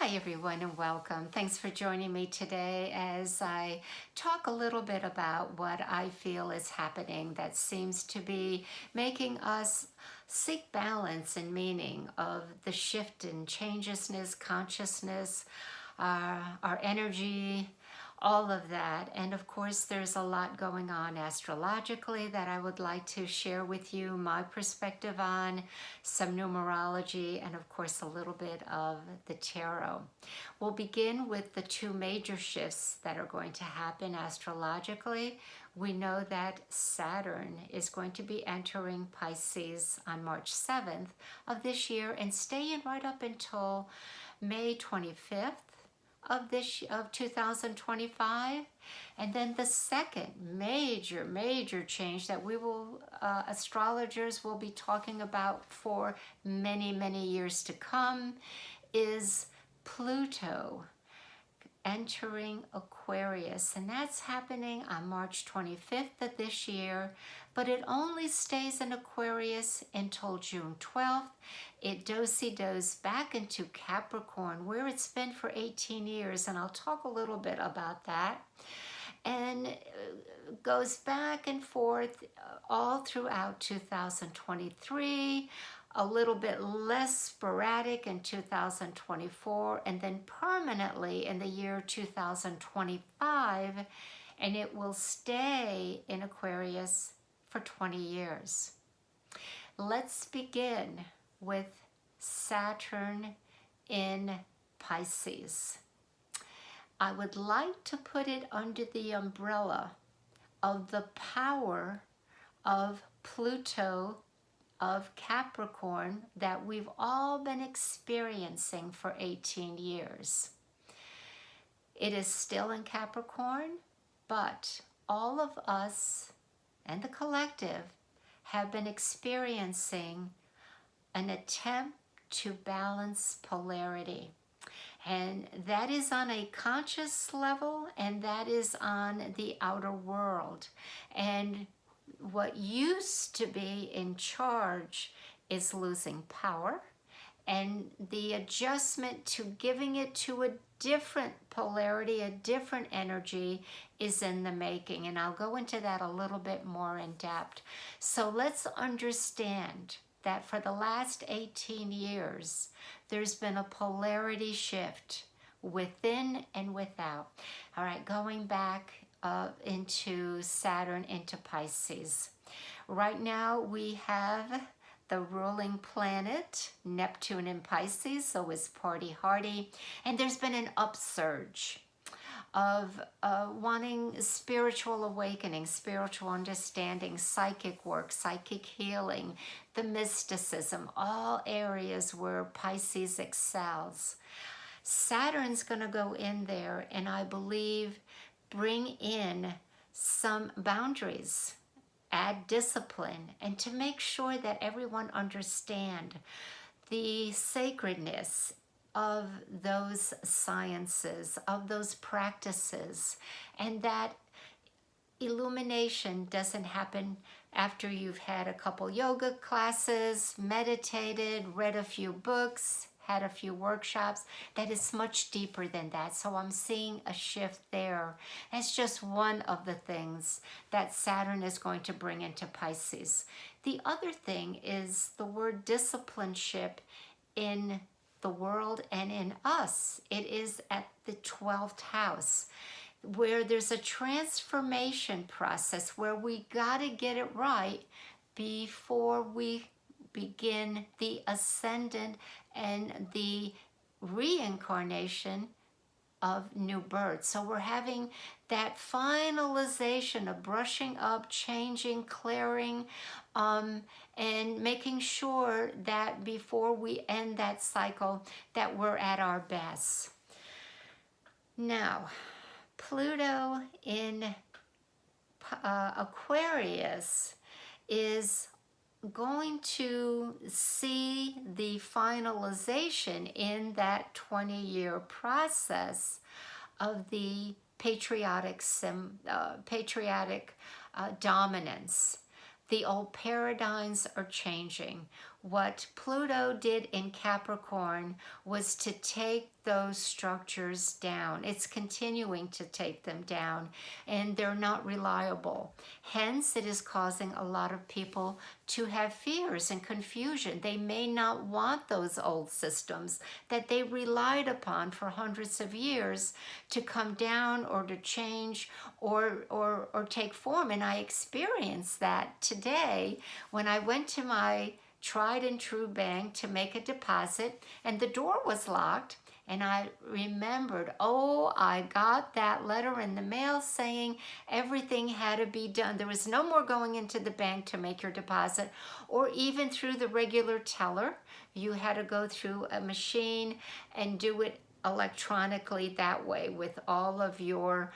Hi everyone and welcome. Thanks for joining me today as I talk a little bit about what I feel is happening that seems to be making us seek balance and meaning of the shift in changelessness, consciousness, our energy, all of that. And of course, there's a lot going on astrologically that I would like to share with you my perspective on, some numerology, and of course, a little bit of the tarot. We'll begin with the two major shifts that are going to happen astrologically. We know that Saturn is going to be entering Pisces on March 7th of this year and staying right up until May 25th of 2025. And then the second major change that we will astrologers will be talking about for many years to come is Pluto entering Aquarius, and that's happening on March 25th of this year, but it only stays in Aquarius until June 12th. It goes back into Capricorn, where it's been for 18 years, and I'll talk a little bit about that, and goes back and forth all throughout 2023, a little bit less sporadic in 2024, and then permanently in the year 2025, and it will stay in Aquarius for 20 years. Let's begin with Saturn in Pisces. I would like to put it under the umbrella of the power of Pluto of Capricorn that we've all been experiencing for 18 years. It is still in Capricorn, but all of us and the collective have been experiencing an attempt to balance polarity. And that is on a conscious level, and that is on the outer world. And what used to be in charge is losing power, and the adjustment to giving it to a different polarity, a different energy is in the making. And I'll go into that a little bit more in depth. So let's understand that for the last 18 years, there's been a polarity shift within and without. All right, going back into Saturn, into Pisces. Right now we have the ruling planet, Neptune in Pisces, so is party hardy. And there's been an upsurge of wanting spiritual awakening, spiritual understanding, psychic work, psychic healing, the mysticism, all areas where Pisces excels. Saturn's going to go in there and I believe bring in some boundaries, add discipline, and to make sure that everyone understand the sacredness of those sciences, of those practices, and that illumination doesn't happen after you've had a couple yoga classes, meditated, read a few books, had a few workshops. That is much deeper than that. So I'm seeing a shift there. That's just one of the things that Saturn is going to bring into Pisces. The other thing is the word discipleship in the world and in us. It is at the 12th house, where there's a transformation process where we got to get it right before we begin the ascendant and the reincarnation of new birth. So we're having that finalization of brushing up, changing, clearing, and making sure that before we end that cycle that we're at our best. Now, Pluto in Aquarius is going to see the finalization in that 20-year process of the patriotic dominance. The old paradigms are changing. What Pluto did in Capricorn was to take those structures down. It's continuing to take them down, and they're not reliable. Hence, it is causing a lot of people to have fears and confusion. They may not want those old systems that they relied upon for hundreds of years to come down or to change or take form. And I experienced that today when I went to my tried and true bank to make a deposit, and the door was locked. And I remembered, oh, I got that letter in the mail saying everything had to be done. There was no more going into the bank to make your deposit, or even through the regular teller. You had to go through a machine and do it electronically that way with all of your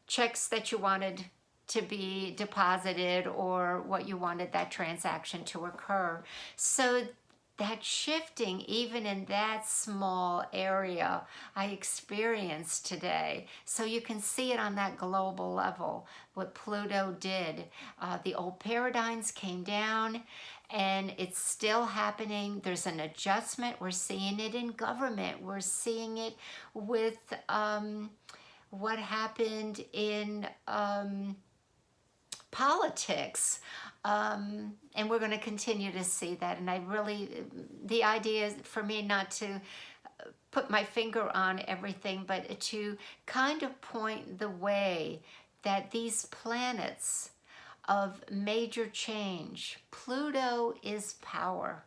checks that you wanted to be deposited or what you wanted that transaction to occur. So that shifting, even in that small area, I experienced today. So you can see it on that global level, what Pluto did. The old paradigms came down, and it's still happening. There's an adjustment. We're seeing it in government. We're seeing it with what happened in politics, and we're going to continue to see that. And I really, the idea is for me not to put my finger on everything, but to kind of point the way that these planets of major change, Pluto is power,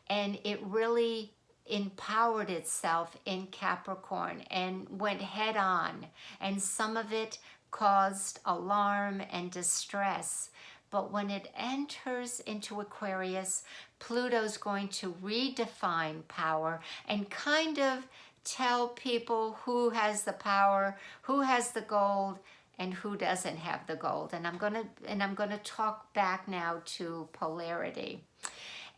and it really empowered itself in Capricorn and went head on, and some of it caused alarm and distress. But when it enters into Aquarius, Pluto's going to redefine power and kind of tell people who has the power, who has the gold, and who doesn't have the gold. And I'm gonna talk back now to polarity.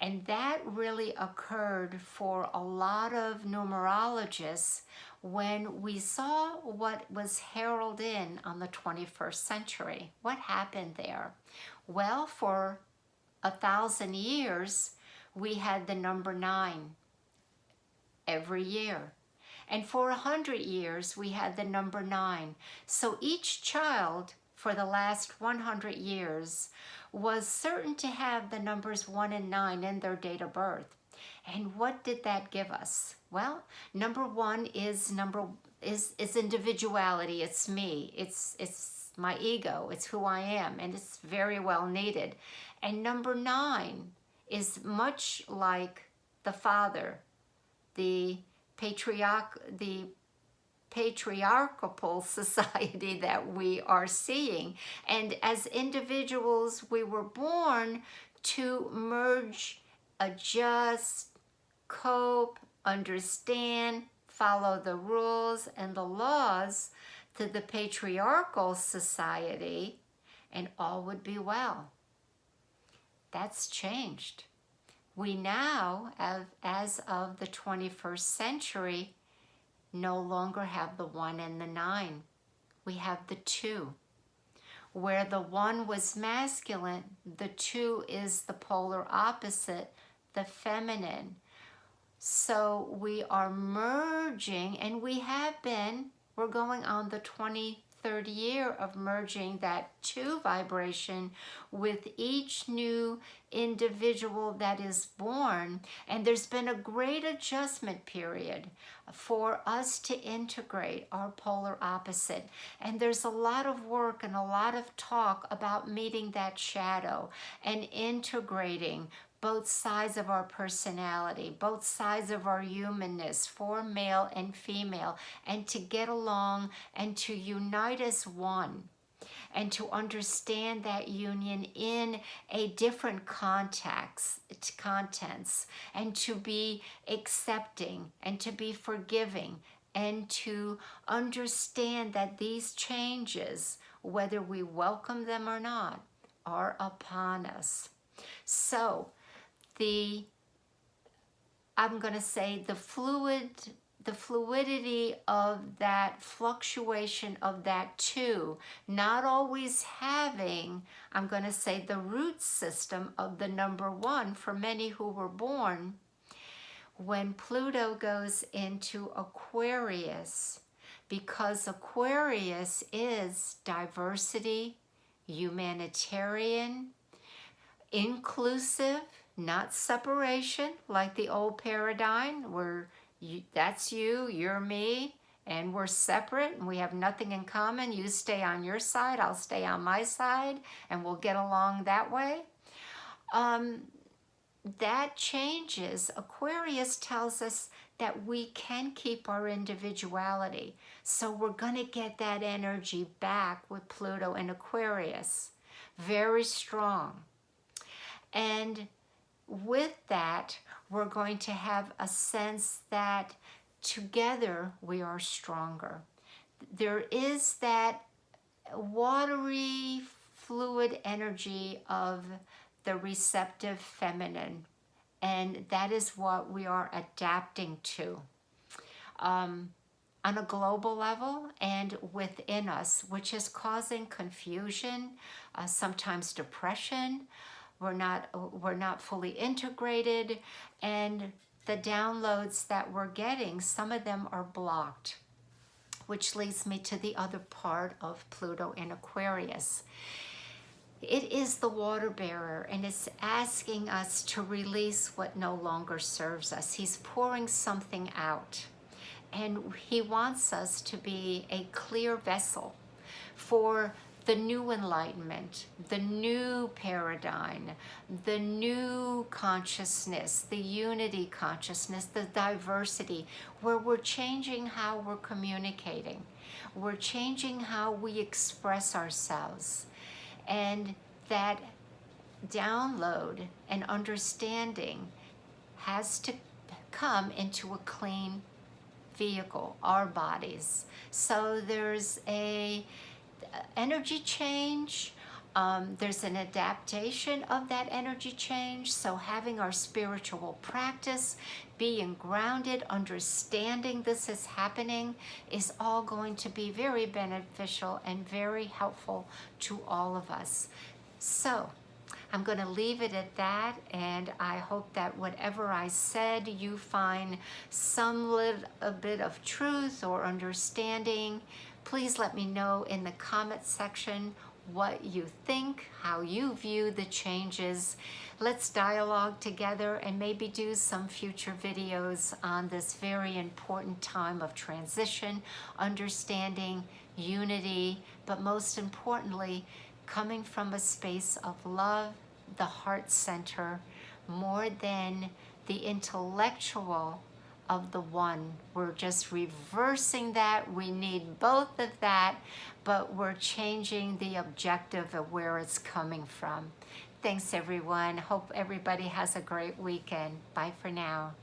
And that really occurred for a lot of numerologists when we saw what was heralded in on the 21st century. What happened there? Well, for 1,000 years, we had the number 9 every year. And for 100 years, we had the number 9. So each child for the last 100 years was certain to have the numbers 1 and 9 in their date of birth. And what did that give us? Well, number 1 is individuality. It's me. It's my ego. It's who I am, and it's very well needed. And number 9 is much like the father, the patriarchal society that we are seeing. And as individuals, we were born to merge, adjust, cope, understand, follow the rules and the laws to the patriarchal society, and all would be well. That's changed. We now, as of the 21st century, no longer have the 1 and the 9. We have the 2. Where the 1 was masculine, the 2 is the polar opposite, the feminine. So we are merging, and we're going on the 23rd year of merging that 2 vibration with each new individual that is born. And there's been a great adjustment period for us to integrate our polar opposite. And there's a lot of work and a lot of talk about meeting that shadow and integrating both sides of our personality, both sides of our humanness, for male and female, and to get along and to unite as one, and to understand that union in a different contents, and to be accepting and to be forgiving and to understand that these changes, whether we welcome them or not, are upon us. So I'm going to say the fluid the fluidity of that fluctuation of that two, not always having, I'm going to say, the root system of the number one for many who were born. When Pluto goes into Aquarius, because Aquarius is diversity, humanitarian, inclusive, not separation, like the old paradigm where that's you, you're me, and we're separate and we have nothing in common. You stay on your side, I'll stay on my side, and we'll get along that way. That changes. Aquarius tells us that we can keep our individuality. So we're going to get that energy back with Pluto and Aquarius. Very strong. And with that, we're going to have a sense that together we are stronger. There is that watery, fluid energy of the receptive feminine, and that is what we are adapting to on a global level and within us, which is causing confusion, sometimes depression. We're not fully integrated, and the downloads that we're getting, some of them are blocked, which leads me to the other part of Pluto in Aquarius. It is the water bearer, and it's asking us to release what no longer serves us. He's pouring something out, and he wants us to be a clear vessel for the new enlightenment, the new paradigm, the new consciousness, the unity consciousness, the diversity, where we're changing how we're communicating. We're changing how we express ourselves. And that download and understanding has to come into a clean vehicle, our bodies. So there's a energy change, there's an adaptation of that energy change. So having our spiritual practice, being grounded, understanding this is happening, is all going to be very beneficial and very helpful to all of us. So I'm going to leave it at that, and I hope that whatever I said, you find some little bit of truth or understanding. Please let me know in the comment section what you think, how you view the changes. Let's dialogue together and maybe do some future videos on this very important time of transition, understanding, unity, but most importantly, coming from a space of love, the heart center, more than the intellectual of the one. We're just reversing that. We need both of that, but we're changing the objective of where it's coming from. Thanks, everyone. Hope everybody has a great weekend. Bye for now.